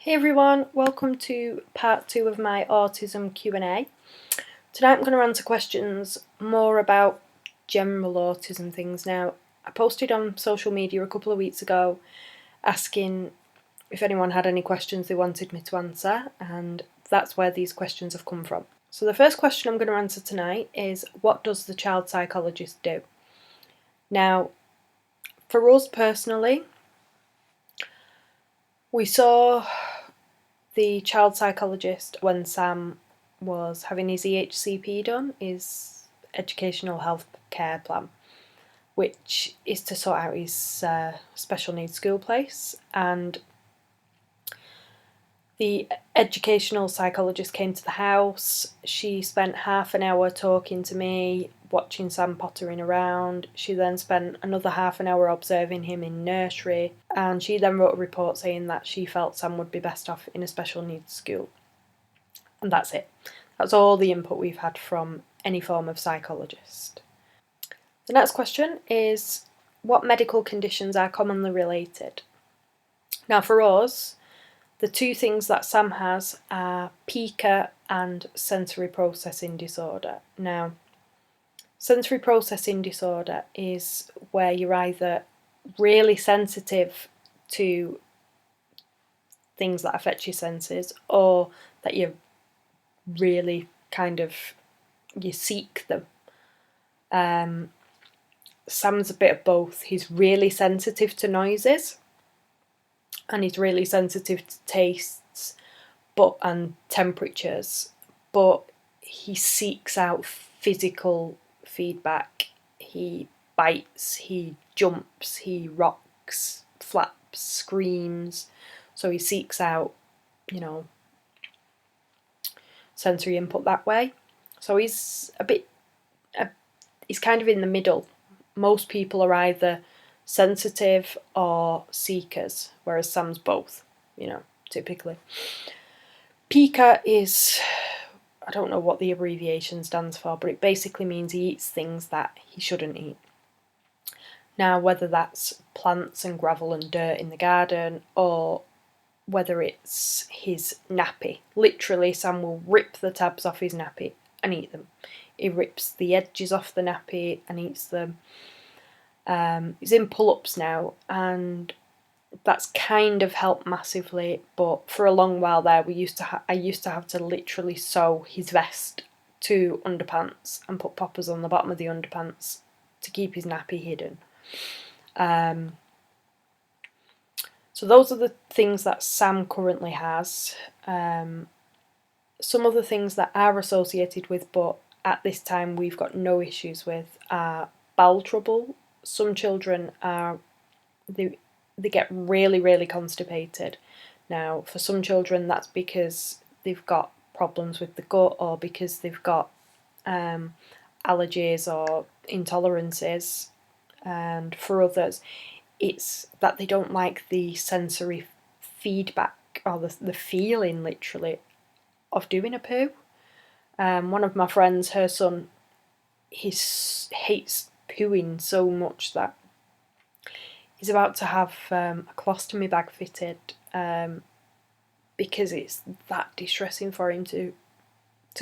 Hey everyone, welcome to part 2 of my autism Q&A. Tonight I'm going to answer questions more about general autism things. Now, I posted on social media a couple of weeks ago asking if anyone had any questions they wanted me to answer, and that's where these questions have come from. So the first question I'm going to answer tonight is, what does the child psychologist do? Now, for us personally, we saw the child psychologist when Sam was having his EHCP done, his Educational Health Care Plan, which is to sort out his special needs school place. And the educational psychologist came to the house. She spent half an hour talking to me, watching Sam pottering around. She then spent another half an hour observing him in nursery, and she then wrote a report saying that she felt Sam would be best off in a special needs school. And that's it. That's all the input we've had from any form of psychologist. The next question is, what medical conditions are commonly related? Now for us, the two things that Sam has are pica and sensory processing disorder. Now, sensory processing disorder is where you're either really sensitive to things that affect your senses, or that you're really you seek them. Sam's a bit of both. He's really sensitive to noises, and he's really sensitive to tastes and temperatures, but he seeks out physical feedback. He bites, he jumps, he rocks, flaps, screams. So he seeks out, sensory input that way. So he's he's kind of in the middle. Most people are either sensitive or seekers, whereas Sam's both, typically. Pica is, I don't know what the abbreviation stands for, but it basically means he eats things that he shouldn't eat. Now, whether that's plants and gravel and dirt in the garden, or whether it's his nappy. Literally, Sam will rip the tabs off his nappy and eat them. He rips the edges off the nappy and eats them. He's in pull-ups now, and that's kind of helped massively, but for a long while there I used to have to literally sew his vest to underpants and put poppers on the bottom of the underpants to keep his nappy hidden. So those are the things that Sam currently has. Some other things that are associated with, but at this time we've got no issues with, are bowel trouble. Some children they get really, really constipated. Now, for some children that's because they've got problems with the gut, or because they've got allergies or intolerances, and for others it's that they don't like the sensory feedback or the feeling, literally, of doing a poo. One of my friends, her son, he hates pooing so much that he's about to have a colostomy bag fitted, because it's that distressing for him to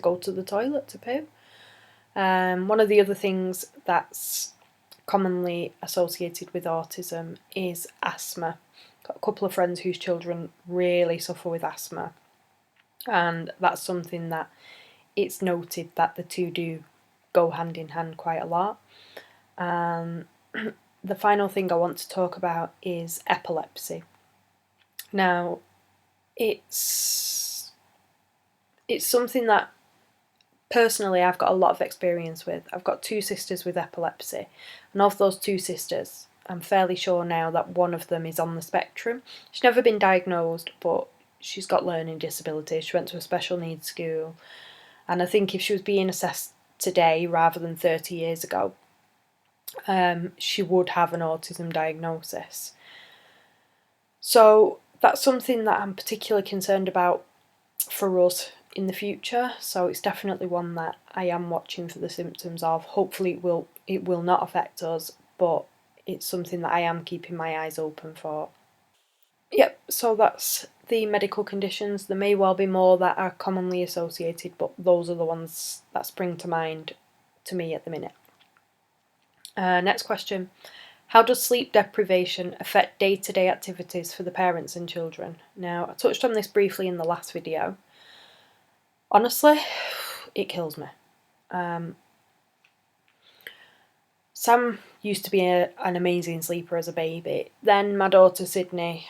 go to the toilet to poo. One of the other things that's commonly associated with autism is asthma. Got a couple of friends whose children really suffer with asthma, and that's something that it's noted that the two do go hand in hand quite a lot. The final thing I want to talk about is epilepsy. Now, it's something that personally I've got a lot of experience with. I've got two sisters with epilepsy, and of those two sisters, I'm fairly sure now that one of them is on the spectrum. She's never been diagnosed, but she's got learning disabilities. She went to a special needs school, and I think if she was being assessed today rather than 30 years ago, she would have an autism diagnosis. So that's something that I'm particularly concerned about for us in the future. So it's definitely one that I am watching for the symptoms of. Hopefully it will not affect us, but it's something that I am keeping my eyes open for. Yep, so that's the medical conditions. There may well be more that are commonly associated, but those are the ones that spring to mind to me at the minute. Next question. How does sleep deprivation affect day-to-day activities for the parents and children? Now, I touched on this briefly in the last video. Honestly, it kills me. Sam used to be an amazing sleeper as a baby. Then my daughter Sydney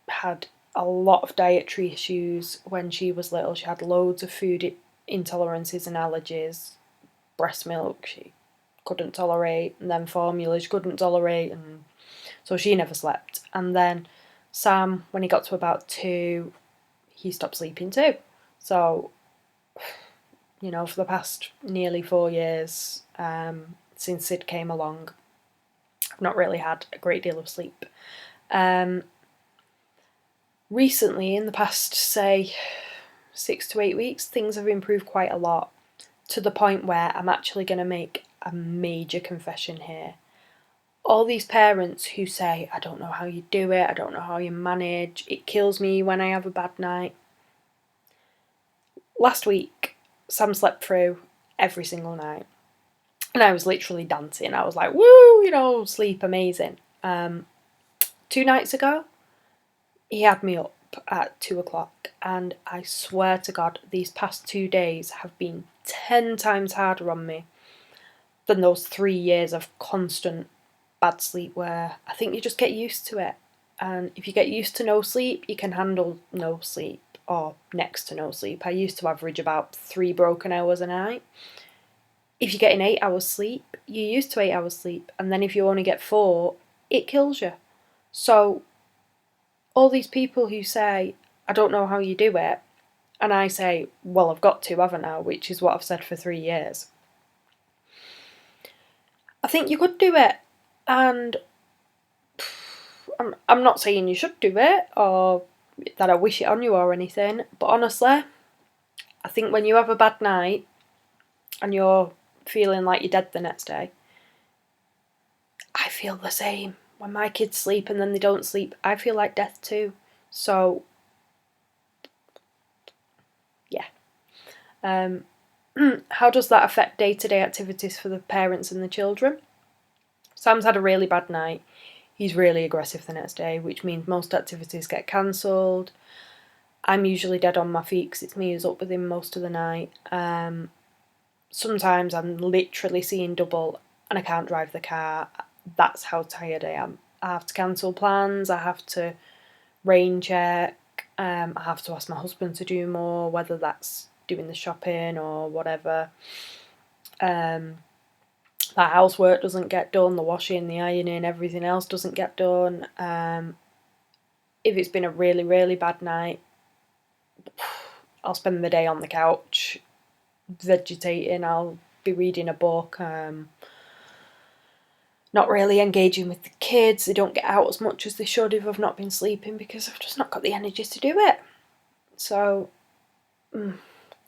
had a lot of dietary issues when she was little. She had loads of food intolerances and allergies. Breast milk she couldn't tolerate, and then formula she couldn't tolerate, and so she never slept. And then Sam, when he got to about 2, he stopped sleeping too. So, you know, for the past nearly 4 years, since Sid came along, I've not really had a great deal of sleep. Recently, in the past, say, 6 to 8 weeks, things have improved quite a lot, to the point where I'm actually going to make a major confession here. All these parents who say, I don't know how you do it, I don't know how you manage, it kills me when I have a bad night. Last week, Sam slept through every single night. And I was literally dancing. I was like, woo, you know, sleep amazing. 2 nights ago, he had me up at 2 o'clock. And I swear to God, these past 2 days have been 10 times harder on me than those 3 years of constant bad sleep, where I think you just get used to it. And if you get used to no sleep, you can handle no sleep or next to no sleep. I used to average about 3 broken hours a night. If you're getting 8 hours sleep, you're used to 8 hours sleep. And then if you only get 4, it kills you. So all these people who say, I don't know how you do it, and I say, well, I've got to, haven't I? Which is what I've said for 3 years. I think you could do it. And I'm not saying you should do it or that I wish it on you or anything, but honestly, I think when you have a bad night and you're feeling like you're dead the next day, I feel the same. When my kids sleep and then they don't sleep, I feel like death too. So, yeah. How does that affect day-to-day activities for the parents and the children? Sam's had a really bad night. He's really aggressive the next day, which means most activities get cancelled. I'm usually dead on my feet because it's me who's up with him most of the night. Sometimes I'm literally seeing double and I can't drive the car. That's how tired I am. I have to cancel plans, I have to rain check, I have to ask my husband to do more, whether that's doing the shopping or whatever. The housework doesn't get done, the washing, the ironing, everything else doesn't get done. If it's been a really, really bad night, I'll spend the day on the couch vegetating, I'll be reading a book, not really engaging with the kids. They don't get out as much as they should if I've not been sleeping because I've just not got the energy to do it. So,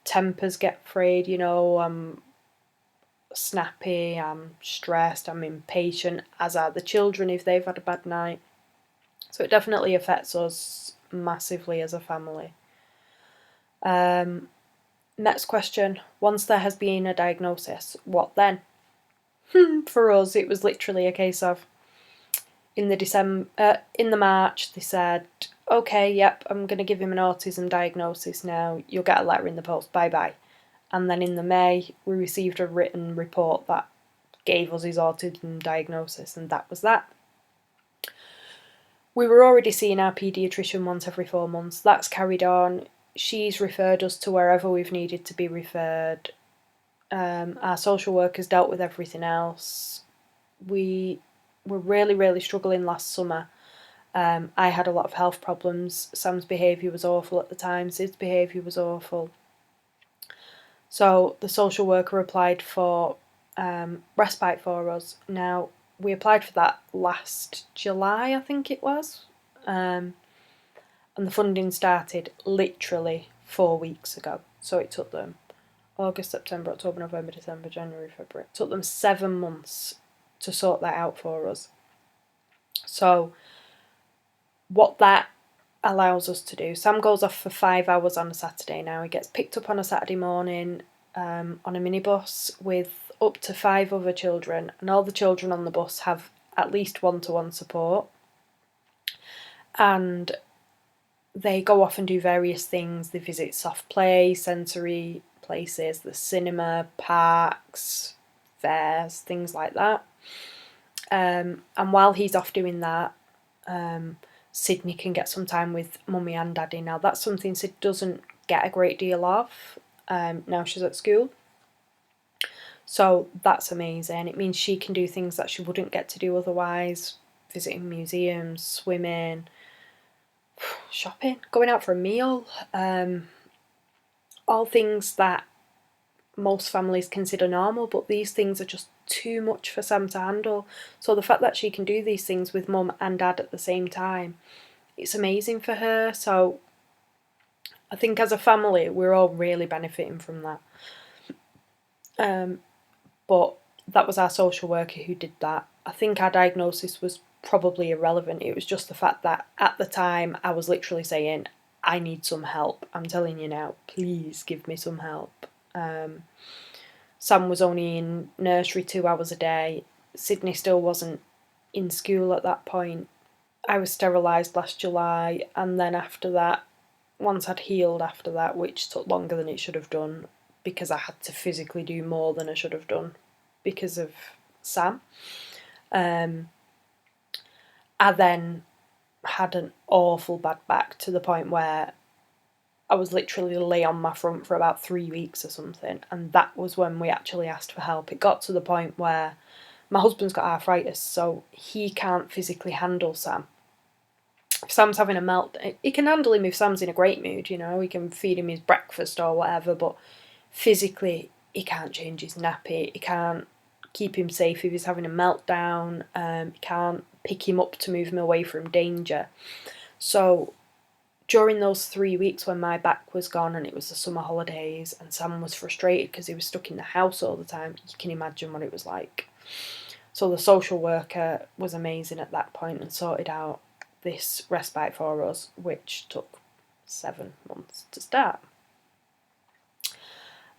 tempers get frayed, you know, I'm snappy, I'm stressed, I'm impatient, as are the children if they've had a bad night. So it definitely affects us massively as a family. Next question. Once there has been a diagnosis, what then? For us, it was literally a case of in the March, they said, okay, yep, I'm going to give him an autism diagnosis now. You'll get a letter in the post. Bye bye. And then in the May, we received a written report that gave us his autism diagnosis, and that was that. We were already seeing our paediatrician once every 4 months. That's carried on. She's referred us to wherever we've needed to be referred. Our social workers dealt with everything else. We were really, really struggling last summer. I had a lot of health problems. Sam's behaviour was awful at the time. Sid's behaviour was awful. So the social worker applied for respite for us. Now, we applied for that last July, I think it was. And the funding started literally 4 weeks ago. So it took them August, September, October, November, December, January, February. It took them 7 months to sort that out for us. So what that allows us to do. Sam goes off for 5 hours on a Saturday now. He gets picked up on a Saturday morning on a minibus with up to 5 other children, and all the children on the bus have at least one-to-one support. And they go off and do various things. They visit soft play, sensory places, the cinema, parks, fairs, things like that. And while he's off doing that, Sydney can get some time with mummy and daddy. Now that's something Sid doesn't get a great deal of now she's at school. So that's amazing. It means she can do things that she wouldn't get to do otherwise, visiting museums, swimming, shopping, going out for a meal, all things that most families consider normal, but these things are just too much for Sam to handle. So the fact that she can do these things with mum and dad at the same time, it's amazing for her. So I think as a family, we're all really benefiting from that. But that was our social worker who did that. I think our diagnosis was probably irrelevant. It was just the fact that at the time I was literally saying, I need some help. I'm telling you now, please give me some help. Sam was only in nursery 2 hours a day. Sydney still wasn't in school at that point. I was sterilised last July, and then after that, once I'd healed after that, which took longer than it should have done because I had to physically do more than I should have done because of Sam, I then had an awful bad back to the point where I was literally lay on my front for about 3 weeks or something, and that was when we actually asked for help. It got to the point where my husband's got arthritis, so he can't physically handle Sam. If Sam's having a meltdown, he can handle him if Sam's in a great mood, you know, he can feed him his breakfast or whatever, but physically he can't change his nappy, he can't keep him safe if he's having a meltdown, he can't pick him up to move him away from danger. So during those 3 weeks when my back was gone and it was the summer holidays and Sam was frustrated because he was stuck in the house all the time, you can imagine what it was like. So the social worker was amazing at that point and sorted out this respite for us, which took 7 months to start.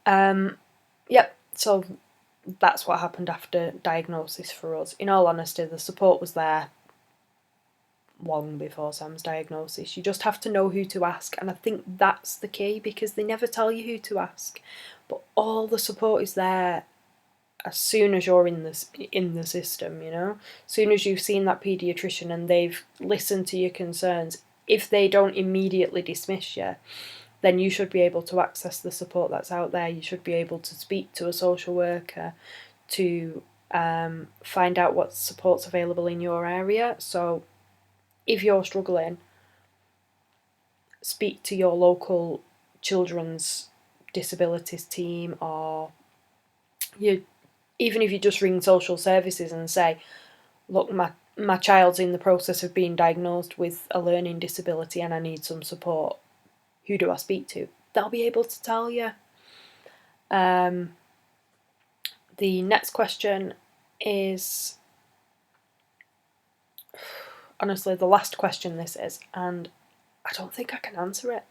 Yep, so that's what happened after diagnosis for us. In all honesty, the support was there long before Sam's diagnosis. You just have to know who to ask, and I think that's the key, because they never tell you who to ask, but all the support is there as soon as you're in the system, you know. As soon as you've seen that paediatrician and they've listened to your concerns, if they don't immediately dismiss you, then you should be able to access the support that's out there. You should be able to speak to a social worker to find out what support's available in your area. So if you're struggling, speak to your local children's disabilities team, or even if you just ring social services and say, look, my child's in the process of being diagnosed with a learning disability and I need some support. Who do I speak to? They'll be able to tell you. The next question is, honestly, the last question this is, and I don't think I can answer it.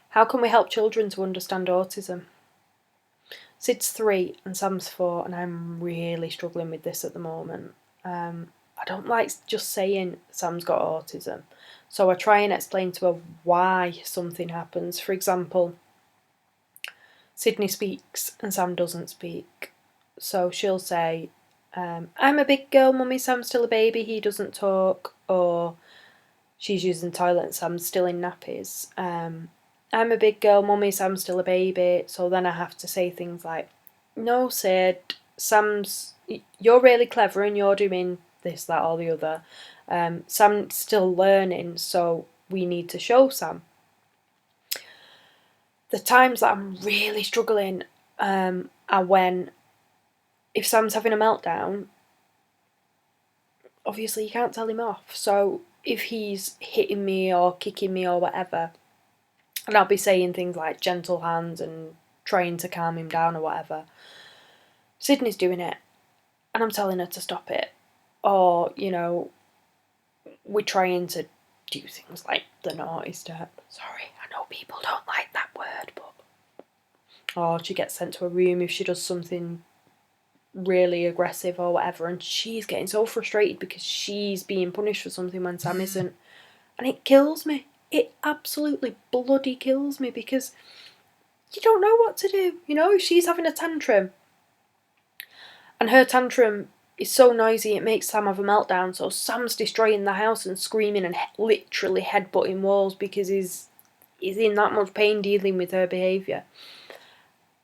How can we help children to understand autism? Sid's 3 and Sam's 4, and I'm really struggling with this at the moment. I don't like just saying Sam's got autism, so I try and explain to her why something happens. For example, Sydney speaks and Sam doesn't speak, so she'll say, I'm a big girl, mummy, Sam's still a baby, he doesn't talk, or she's using the toilet and Sam's still in nappies. I'm a big girl, mummy, Sam's still a baby. So then I have to say things like, no, Sid, you're really clever and you're doing this, that or the other. Sam's still learning, so we need to show Sam. The times that I'm really struggling are when, if Sam's having a meltdown, obviously you can't tell him off. So if he's hitting me or kicking me or whatever, and I'll be saying things like gentle hands and trying to calm him down or whatever, Sydney's doing it and I'm telling her to stop it. Or, you know, we're trying to do things like the naughty step. Sorry, I know people don't like that word, but... Or she gets sent to a room if she does something really aggressive or whatever, and she's getting so frustrated because she's being punished for something when Sam isn't. And it kills me. It absolutely bloody kills me, because you don't know what to do. You know, if she's having a tantrum and her tantrum is so noisy it makes Sam have a meltdown, so Sam's destroying the house and screaming and literally headbutting walls because he's in that much pain dealing with her behaviour.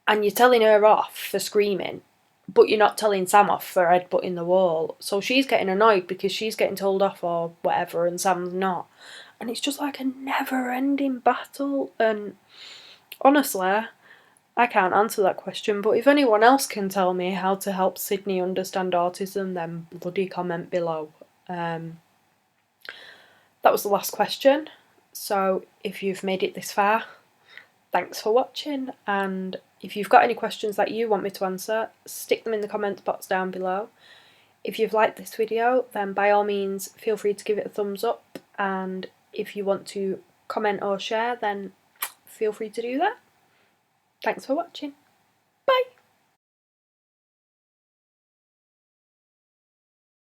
And you're telling her off for screaming, but you're not telling Sam off for headbutting the wall. So she's getting annoyed because she's getting told off or whatever and Sam's not. And it's just like a never-ending battle. And honestly, I can't answer that question, but if anyone else can tell me how to help Sydney understand autism, then bloody comment below. That was the last question. So if you've made it this far, thanks for watching, and if you've got any questions that you want me to answer, stick them in the comments box down below. If you've liked this video, then by all means feel free to give it a thumbs up, and if you want to comment or share, then feel free to do that. Thanks for watching. Bye!